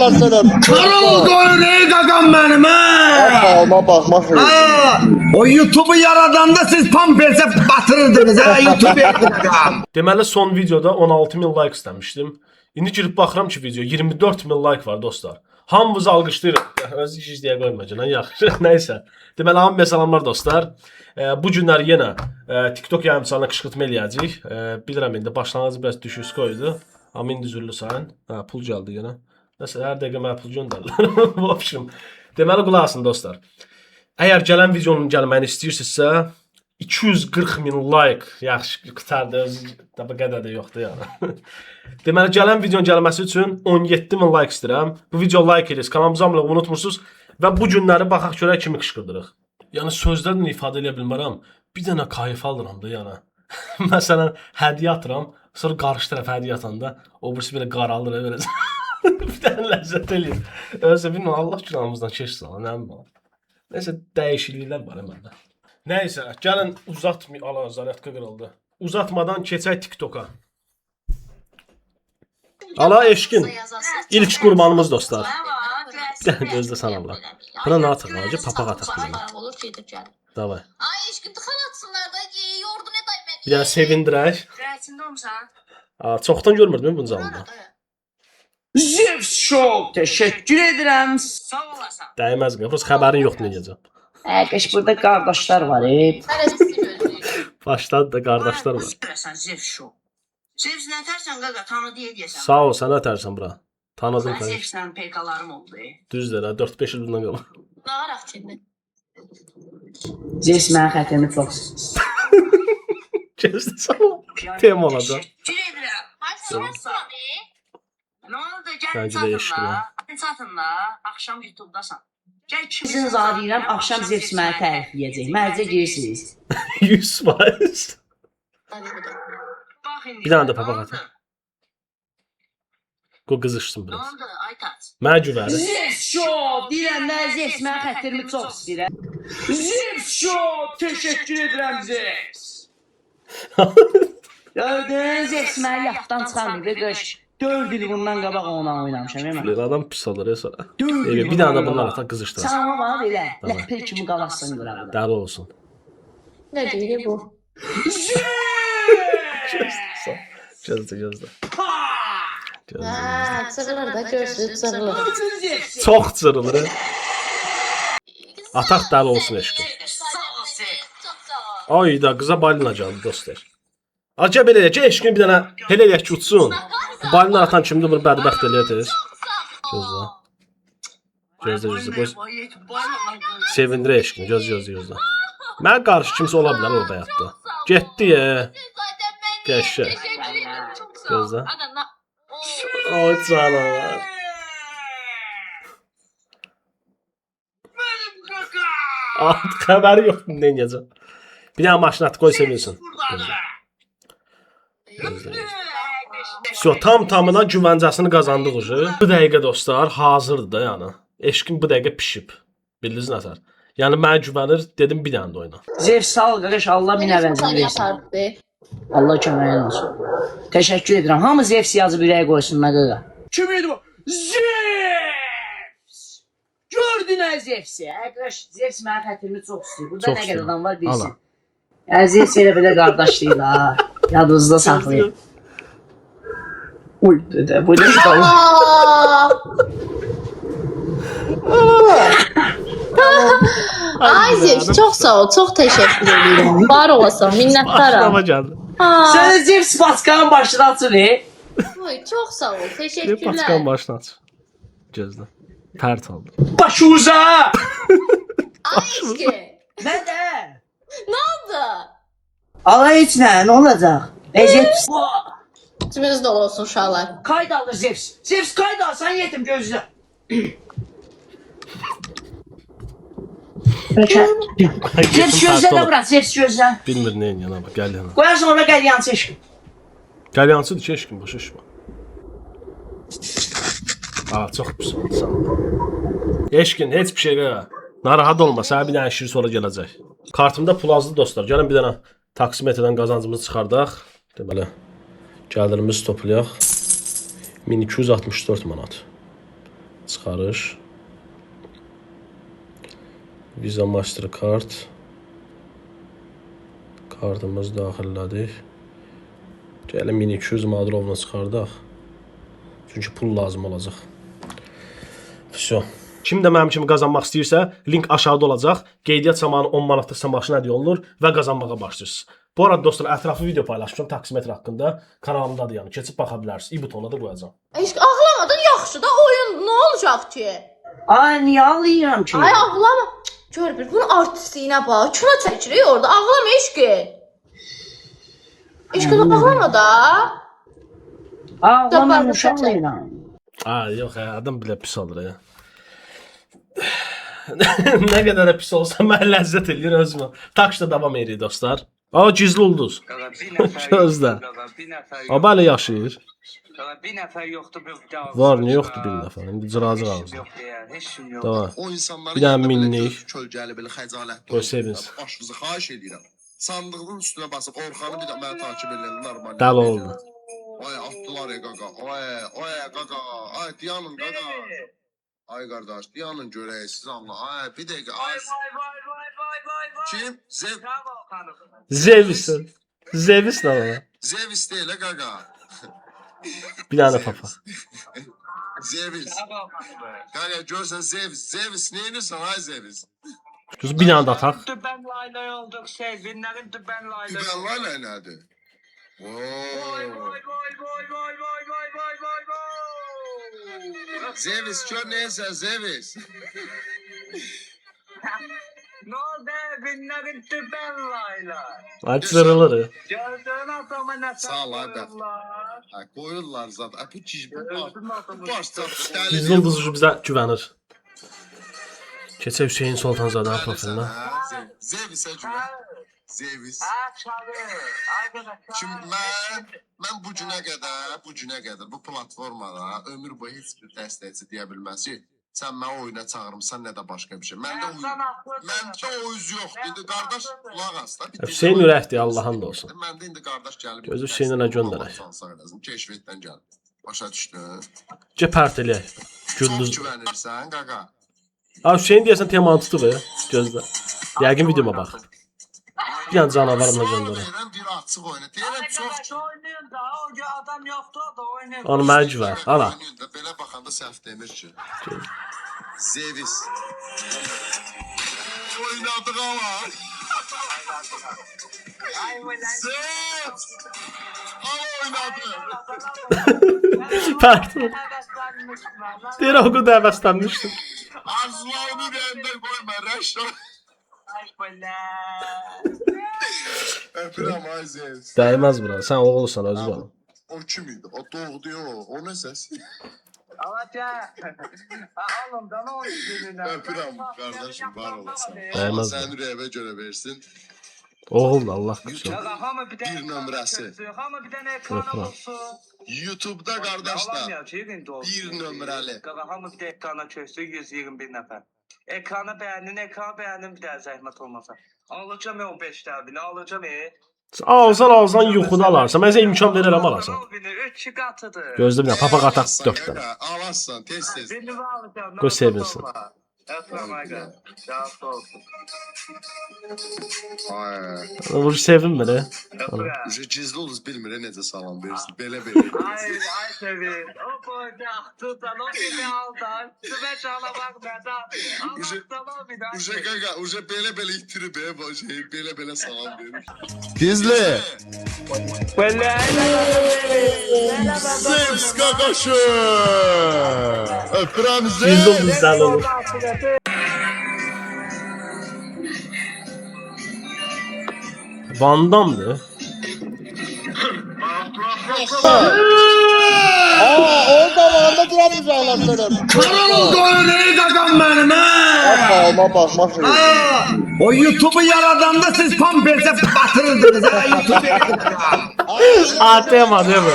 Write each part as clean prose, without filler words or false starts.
versene. Karol koyun ey qaqam mənim Alma bakma. O YouTube'u yaradanda siz Pampers'e batırırdınız YouTube qaqam. Deməli son videoda 16.000 like istəmişdim. İndi girib baxıram ki video 24.000 like var dostlar. Hamınız alqışlayırıq. Öz iş izləyə qoymayacaq. Yaxşı. Nəysə. Deməli hamıya salamlar dostlar. Bu günlər yenə TikTok yayımçılarına qışqırtma eləyəcəyik. Bilirəm indi başlanğıcı biraz düşüş qoydu. Amma indi üzürlü sayın. Pul gəldi yenə. Nəsə hər dəqiqə mənə pul göndərirlər. Bu option. Deməli qulaq asın dostlar. Əgər gələn videonun gəlməyini istəyirsinizsə 240.000 like. Yaxşı qutardı. Bu qədər də yoxdur yəni. Deməli gələn videonun gəlməsi üçün 17.000 like istəyirəm. Bu video like edirsiniz. Kanalımıza abunə olmayı unutmursunuz və bu günləri baxaq görək kimi qışqırdırıq. Yəni sözlərlə ifadə edə bilmərəm. Bir dənə kayf alıram da yəni. Məsələn, hədiyyə atıram, sonra qarşı tərəf hədiyyə atanda o birisi belə qaralır belə. Bir dənə ləzzət eləyir. Özü bilmirəm Allah günahımızdan keçsin. Nə bilim. Nəsə dəyişikliklər var məndə. Nəysə, gəlin uzatmayaq. Ala zaryadka qırıldı. Uzatmadan keçək TikToka. Ala eşkin. İlk qurbanımız dostlar. Gözdə sanamlar. Buna nə ataq olacaq? Papaq ataq buna. Olur gedir gəlir. Davay. Ay eşkin tıxan atsınlar da yordu ne day məni. Bir dənə sevindirək. Rəçində olmuşsan. Çoxdan görmürdüm bunu canlıda. Zevs Show teşekkür ederim. Sağ olasın. Dəyməz qıya. Burası xəbərin yoxdur necəcəm. Qəş burada qardaşlar var. Sən sizi gözləyir. Başladı da qardaşlar var. Sən Zevs Show. Zevs nə tərsən qaqa tanıdı deyəsən. Sağ ol, sən ətərsən bura. Tanıdım Mən səni. Zevsdən peykalarım oldu. Düzdür ha, 4-5 il bundan qabaq. Nağaraq çində. Zevs mənim xətimi çox. Gözdə sağ Tem olacaq. Teşekkür edirəm. Ay sağ ol. Nə oldu? Gəl Bence də eşkin ha. Çatınla. Axşam YouTube'dasan. Gəl Sizin zadirəm axşam Zevs məni tərifləyəcək. Məncə girirsiniz. 100%. Bax indi. Bir dənə də papaq ataq. Qoy qızışsın Nə biraz. oldu? Aytaç. Mənə güvəni. Zevs Show deyirəm mən Zevs mənim xətimi çox istəyirəm. Zevs Show teşekkür edirəm Zevs. Gördün Zevs məni yatdan çıxarmır qış. 4 il bundan qabaq onunla oynamışam mən. Adam pis olur ya sonra. 4 il Bir dənə də bundan ataq qızışdırasın. Sən ona bana belə ləpir kimi qalasın qıraqda. Dəli olsun. Nə deyir bu? Gözdə. Gözdə. Çığırır da görsün çığırır. Çox cırılır. Ataq dəli olsun eşqim. Ay da qıza balina gəldi dostlar. Acaba belə eləyək, eşqin bir dənə elə eləyək ki uçsun. Balina atan kimdir bunu bədbəxt eləyəcək. Gözlə. Gözlə. Sevindir eşqin, gözlə. Mən qarşı kimsə ola bilər orada həyatda. Getdi ya. Qəşə. Gözlə. Ay canım. Xəbəri yoxdur, nə edəcəm. Bir dənə maşın at, qoy sevinsin. Tam-tamına güvəncəsini qazandıq ucu. Bu dəqiqə dostlar, hazırdır da yəni. Eşqim bu dəqiqə pişib. Bildiniz nətər? Yəni mənə güvənir, dedim bir dənə də oyna. Zevs sağ ol qardaş, Allah min əvəzini versin. Allah köməyin olsun. Təşəkkür edirəm. Hamı Zevs yazıb ürəyə qoysun məqaqa. Kim idi bu? Zevs! Gördün ha Zevs'i? Qardaş, Zevs mənim xətimi çox istəyir. Burada nə qədər adam var bilsin. Yəni Zevs elə belə qardaşlıydı ha. Yadınızda saxlayın. Uy, dədə, bu nə qalır? Ay Zevs çok sağ ol. Çok teşekkür ederim. Var olasın. Minnettarım. Başlama gəldi. Sen Zevs Paskal'ın başına atın Ay, çok sağ ol. Paskan Teşekkürler. başına aç. Gözlə. Pərt oldu. Başuza! Ay eşki. Ne de? Ne oldu? Allah heç nə olacaq? Zevs. İçimiz dolu olsun uşaqlar. Kaydı alır Zevs. Zevs kaydı al, sen yetim gözle. Zevs gözle bırak, Zevs gözle. Bilmir neyin yana bak, gəl yana. Koyarsın ona gel yan seçkin. Gəl yansıdır ki, eşkin, başa düşmə. Çox pis oldu sən. Eşkin, heç bir şey qəyə. Narahat olma, sənə bir dənə şir sonra gələcək. Kartımda pul azdı dostlar. Gəlin bir dənə taksimetrdən qazancımızı çıxardaq. Deməli, gəlirimizi toplayaq. 1264 manat. Çıxarış. Visa Mastercard. Kartımız daxillədik. Gəlin 1200 Madrovna çıxardaq. Çünki pul lazım olacaq. Vəsə. Kim də mənim kimi qazanmaq istəyirsə, link aşağıda olacaq. Qeydiyyat zamanı 10 manatlıq maşın hədiyyə olunur və qazanmağa başlayırsınız. Bu arada dostlar, ətraflı video paylaşmışam taksimetr haqqında. Kanalımdadır yəni. Keçib baxa bilərsiniz. İ-butona da qoyacağam. Eşq ağlamadın yaxşı da oyun nə olacaq ki? Ay niyə ağlayıram ki? Ay ağlama. Gör bir bunun artistliyinə bax. Kino çəkirik orada. Ağlama eşqi. Eşqi ağlama da. Ağlamam uşaqlayıram. Ay yox ya, adam bilə pis olur ya. Nə qədər də pis olsa mən ləzzət eləyir özümə. Takşda davam edirik dostlar. Aa gizli ulduz. Gözlə. Aa belə yaşayır. Bir nəfər yoxdur bu cavab. Var, niyə yoxdur bir nəfər? İndi cıracıq ağzı. Heç kim yox. Tamam. O insanları Bir dənə minlik. kölgəli belə xəcalətli. Qoy sevins. Başınızı xahiş edirəm. Sandığın üstünə basıb Orxanı bir də mənə takip edin normal. Dəli oldu. Ay atdılar qaqa. Ay qaqa. Ay dayanın qaqa. Ay qardaş, dayanın görək siz Allah. Ay bir dəqiqə. Ay kim? Zevis. Zevis nə var? Zevis deyil qaqa. Bir dənə papa. Zevis. Qaqa görsən Zevis. Zevis nə edirsən ay Zevis? Düz bir dənə də ataq. Dübən layla olduk sevginlərin dübən layla. Dübən layla nədir? Zevis kör neyse Zevis. Ne oldu evginlərin dübən layla? Açırılır. Gördüğün adama nə Sağ ol abi. Ha koyurlar zaten. Bu çiş bu başta Gizli ulduzu bizə güvənir. Keçək Hüseyin Sultanzadənin profilinə. Zevis'e güven. Zevis. Şimdi ben bu günə qədər bu platformada ömür boyu heç bir dəstəkçi deyə bilməz ki, sən məni oyuna çağırmısan nə də başqa bir şey. Məndə o üz yoxdur. İndi qardaş qulaq as da. Hüseyin ürəkdir, Allahın da olsun. Məndə indi qardaş gəlib. Gözü Hüseynə göndərək. Keşfətdən gəldi. Başa düşdün. Cəpərt eləyək. Çox Gündüz. güvənirsən qaqa. Abi Hüseyin deyəsən temanı tutub ya. Gözlə. Yəqin videoma bax. Bir an canavarımla göndərəm. Bir açıq oyna. Deyirəm çox. Oynayın da, o adam yoxdur da oynayın. Onu mənə güvən. Ala. Belə baxanda səhv demir ki. Zevis. Oynadı qala. Zevis. Al oynadı. Pardon. Deyir o qədər həvəslənmişdim. Arzularını yerində qoyma. Rəşad. Öpürəm ay Zevis. Dəyməz bura. Sən oğulsan özü var. O kim idi? O doğdu o. O nə səs? Alaca. Oğlum da ne oynuyorsun? Öpürəm qardaşım var olasın. Dəyməz Allah bura. səni ürəyimə görə versin. Oğul da Allah qırsın. Bir nömrəsi. Hamı bir tane ekrana olsun. YouTube'da qardaşlar bir nömrəli. Hamı bir de ekrana çözsün 121 nəfər. Ekranı beğendin bir daha zəhmət olmasa. Alacağım 15 təbini, alacağım Alsan yuxuda alarsan. Mən sənə imkan verirəm alasan. 3 qatıdır. Gözlə bir dənə papa qataq 4 dənə. Alasın tez. Birini alacağım. Qoy sevinsin. Əslam aga. Sağ olsun. Ay. Vur sevinmir he. Gizli ulduz bilmir necə salam versin. Belə. Ay sevi. O boyda tutan o beni aldan. Sübe çala bak neden. Allah'tan bir daha. Uje belə itirib bu şey. Belə salam verir. Gizli. Zeus qaqaşı. Öpürəm Gizli ulduzdan olur. Van Dam'dı. Orada varanda duramayacaklar senin. Kanalım doyuruyor gagam benim ha. Alma baxmaq şey. O YouTube'u yaradanda siz pampese batırırdınız ha YouTube'u. Atema değil mi?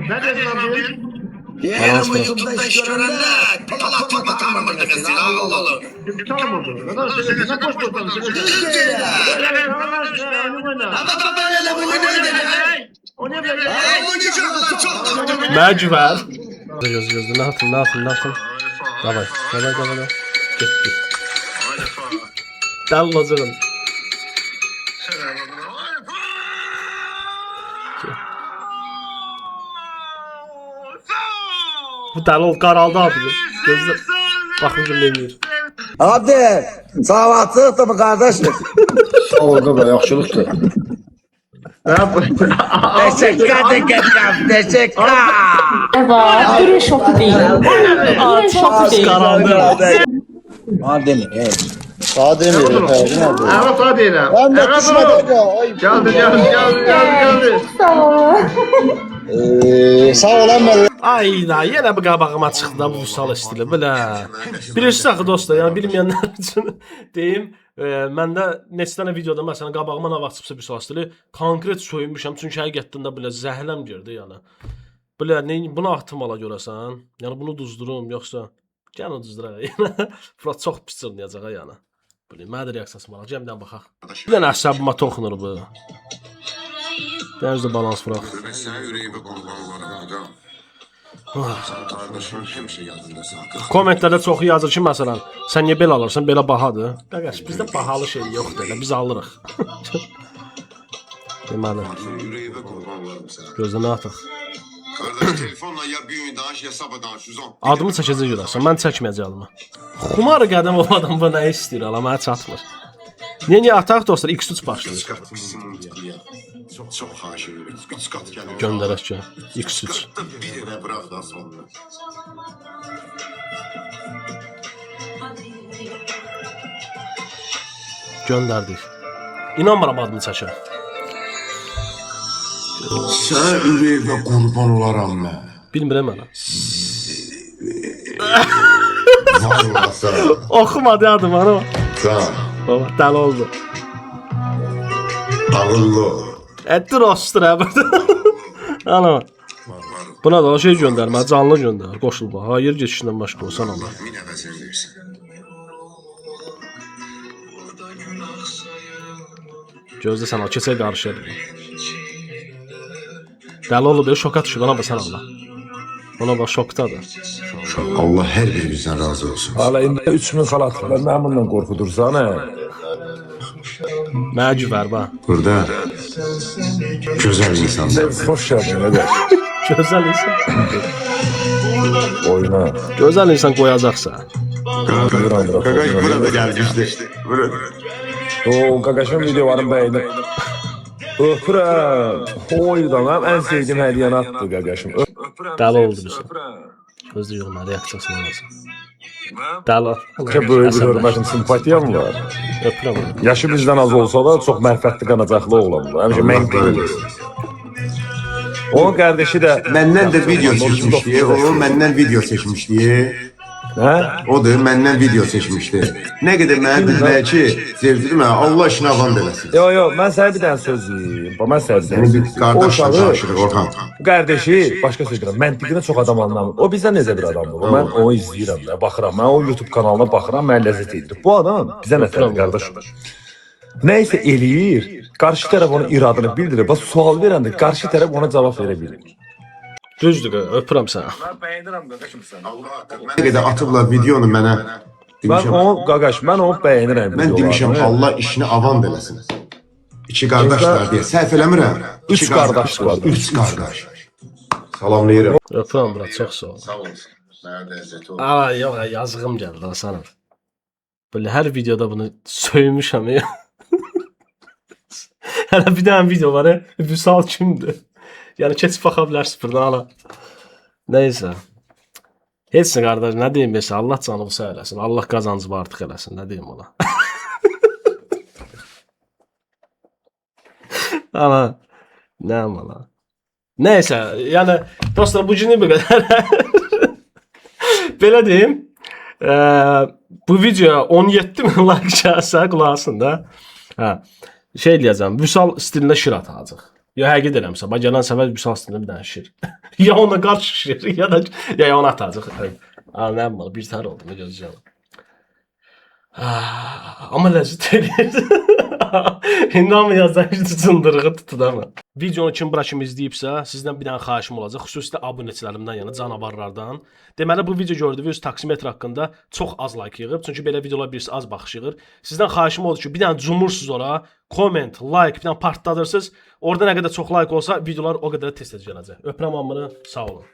Ne dedin abi? Yeğenim YouTube'da iş görende palakma tamamını desin Allah'ım. Tamam oldu. Neden söylüyorsun? Ne boş boş konuşuyorsun? Ama böyle de bunu ne dedi? Məcbər. Göz, nə atın. Davay. Getdi. Dəl olacağım. Bu dəli ol, qaraldı abi. Gözlə. Baxın dinləyir. Abi, savadsızdır mı kardeşim? Sağ ol qaba, yaxşılıqdır. Teşekkür. Evet, durun şoku değil. Durun şoku değil. Qaraldı. Madem, Sağ demir. Evet sağ deyirəm. Ben de Evet, düşmedim ya. Ay. Geldi. Sağ olan ben. Ayda, yenə bu qabağıma çıxdı da bu Vüsal stili. Belə. Bilirsiniz axı dostlar, yəni bilməyənlər üçün deyim, məndə neçə dənə videoda məsələn qabağıma nə vaxt çıxsa Vüsal stili konkret soyunmuşam, çünki həqiqətən də belə zəhləm girdi yəni. Belə bunu atmala görəsən, yəni bunu duzdurum yoxsa gəlin duzduraq. Fırat çox pis olmayacaq yəni. Belə mədə reaksiyası var. Cəmdən baxaq. Bir dənə əsəbimə toxunur bu. Biraz da balans fıraq. Sən ürəyimə qurban olaram. Sən qardaşın həmişə yadında saxla. Kommentlərdə çoxu yazır ki, məsələn, sən niyə belə alırsan, belə bahadır. Qardaş, bizdə bahalı şey yoxdur elə, biz alırıq. Deməli, Ürəyimə qurban olaram sən. gözlə nə atıq. Qardaş telefonla ya bir gün danış ya sabah danış 110. Adımı çəkəcək görəsən, mən çəkməyəcəyəm. Xumar qədəm o adam bu nə istəyir, ala mənə çatmır. Niyə ataq dostlar, X3 başlayır. Çox xahiş edirəm. 3 qat gəlir. Göndərək ki, X3. Bir yerə bırax da sonra. Göndərdik. İnanmıram adımı çəkə. Sən ürəyimə qurban olaram mən. Bilmirəm mənə. Vallahi sən. Oxumadı adımı, ana. Sən Baba, dəli oldu. ağıllı. Dur ostur burada. Ana. Buna da şey göndərmə, canlı göndər, qoşul bax. Hayır geçişindən başqa olsan Allah. Min əvəzini versin. Gözlə sən o keçə qarışır. Dəli oldu, şoka düşüb, ana bax sən Allah. Ona bax şokdadır. Allah hər birimizdən razı olsun. Hala indi 3000 xalat var. Mən bundan qorxudursan, hə? Məcbər bax. Burada gözəl insanlar. Xoş gəldin, qardaş. Gözəl insan. Oyna. Gözəl insan qoyacaqsa. Qaqaş burada gəlmişdi. O qaqaşın videolarını bəyəndim. Öpürəm. Oydan ən sevdiyim hədiyyəni atdı qaqaşım. Dəli oldu bizə. Gözlə yoxma, reaksiyasını alasın. Dəli. Ki böyük bir hörmətim, simpatiyam var. Öpürəm onu. Yaşı bizdən az olsa da çox mərfətli qanacaqlı oğlandır. Həmişə mən deyirəm. Onun qardaşı da Məndən də video seçmişdi. O məndən video seçmişdi. hə? Odur, məndən video seçmişdi. Nə qədər mənə bilməyə ki, sevdiri mənə Allah işini avan eləsin. Yo, mən sənə bir dənə söz deyim. Mən sənə bir Səni dənə bir söz deyim. O qardaşla uşağı, çalışırıq Orhan. bu qardaşı, başqa söz deyirəm, məntiqini çox adam anlamır. O bizdən necə bir adamdır? Mən onu izləyirəm də, baxıram. Mən o YouTube kanalına baxıram, mən ləzzət edir. Bu adam bizə nəsədir, qardaşım. Nəysə eləyir, qarşı tərəf onun iradını bildirir. Bax, sual verəndə qarşı tərəf ona cavab verə bilir. Düzdür, öpürəm səni. Mən bəyənirəm qaqaşım səni. Nə qədər atıblar videonu mənə. Mən onu, qaqaş, mən onu bəyənirəm. Mən demişəm Allah işini avan eləsin. İki qardaşlar deyə səhv eləmirəm. Üç qardaş var. 3 qardaş. Salamlayıram. Öpürəm bura, çox sağ ol. Sağ olasın. Mənə də əziyyət oldu. Ay, yox, yazığım gəldi ha sana. Belə hər videoda bunu söymüşəm ya. Hələ bir dənə video var, Vüsal kimdir? Yəni keçib baxa bilərsiz buradan ala. Nəysə. Heç nə qardaş, nə deyim bəsə, Allah canını sağ eləsin. Allah qazancımı artıq eləsin, nə deyim ona. Ana, nə amala. Nəysə, yəni dostlar bu günü bu qədər. Belə deyim. Bu videoya 17.000 like gəlsə qulaq da. Hə. Şey deyəcəm, Vüsal stilində şir atacaq. Ya həqiqət eləmsə, bax gələn səfər Vüsal stilində bir dənə şir. Ya ona qarşı şir, ya ona atacaq. Nə bilmə, bir tər oldu, nə gözləyirəm. Amma ləzzət edir. İndi hamı yazayışdı cındırığı tutur ama. Videonu kim bura kimi izləyibsə, sizdən bir dənə xahişim olacaq. Xüsusilə abunəçilərimdən, yəni canavarlardan. Deməli bu video gördüyünüz taksimetr haqqında çox az like yığıb. Çünki belə videolar birisi az baxış yığır. Sizdən xahişim odur ki, bir dənə cumursunuz ora, comment, like, bir dənə partladırsınız. Orada nə qədər çox like olsa, videolar o qədər tez-tez gələcək. Öpürəm hamını, sağ olun.